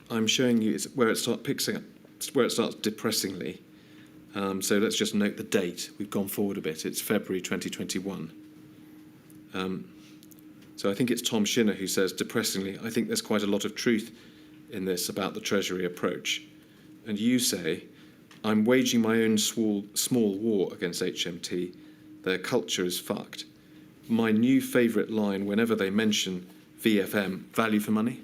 I'm showing you is where it starts depressingly. So let's just note the date. We've gone forward a bit. It's February 2021. So I think it's Tom Shinner who says, depressingly, I think there's quite a lot of truth in this about the Treasury approach. And you say, I'm waging my own small war against HMT. Their culture is fucked. My new favourite line whenever they mention VFM, value for money?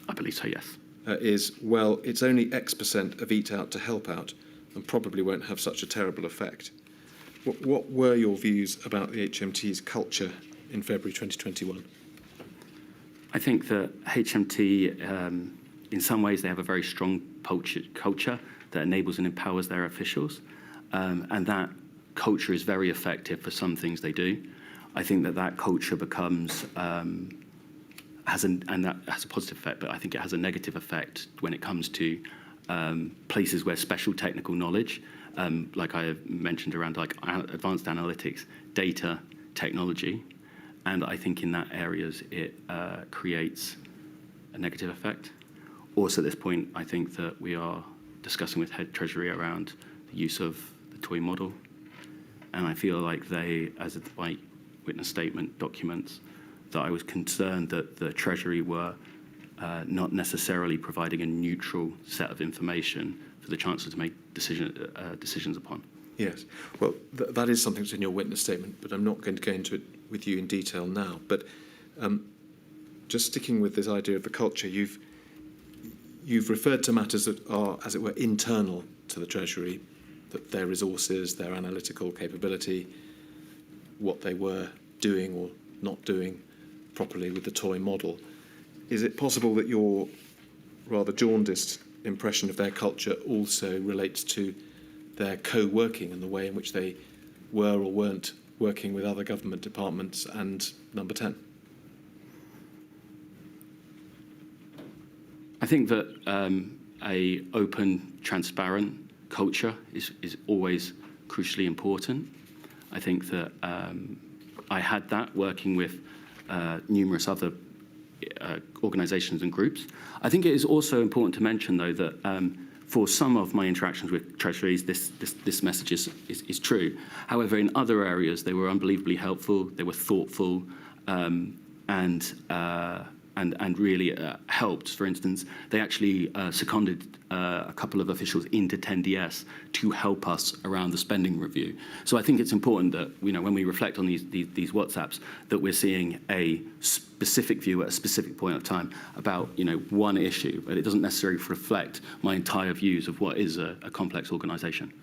I believe so, yes. Is, well, it's only X% of eat out to help out and probably won't have such a terrible effect. What were your views about the HMT's culture in February 2021? I think that HMT, in some ways, they have a very strong culture that enables and empowers their officials, and that culture is very effective for some things they do. I think that culture becomes and that has a positive effect, but I think it has a negative effect when it comes to places where special technical knowledge, like I mentioned around like advanced analytics, data, technology, and I think in that areas it creates a negative effect. Also at this point, I think that we are discussing with Head Treasury around the use of the toy model, and I feel like they, as my witness statement documents, that I was concerned that the Treasury were not necessarily providing a neutral set of information for the Chancellor to make decisions upon. Yes, well, that is something that's in your witness statement, but I'm not going to go into it with you in detail now. But just sticking with this idea of the culture, you've referred to matters that are, as it were, internal to the Treasury, that their resources, their analytical capability, what they were doing or not doing properly with the toy model. Is it possible that your rather jaundiced impression of their culture also relates to their co-working and the way in which they were or weren't working with other government departments and Number 10? I think that a open, transparent culture is always crucially important. I think that I had that working with numerous other organisations and groups. I think it is also important to mention, though, that for some of my interactions with treasuries, this message is true. However, in other areas, they were unbelievably helpful. They were thoughtful and really helped. For instance, they actually seconded a couple of officials into 10DS to help us around the spending review. So I think it's important that, you know, when we reflect on these WhatsApps, that we're seeing a specific view at a specific point of time about, you know, one issue, but it doesn't necessarily reflect my entire views of what is a complex organisation.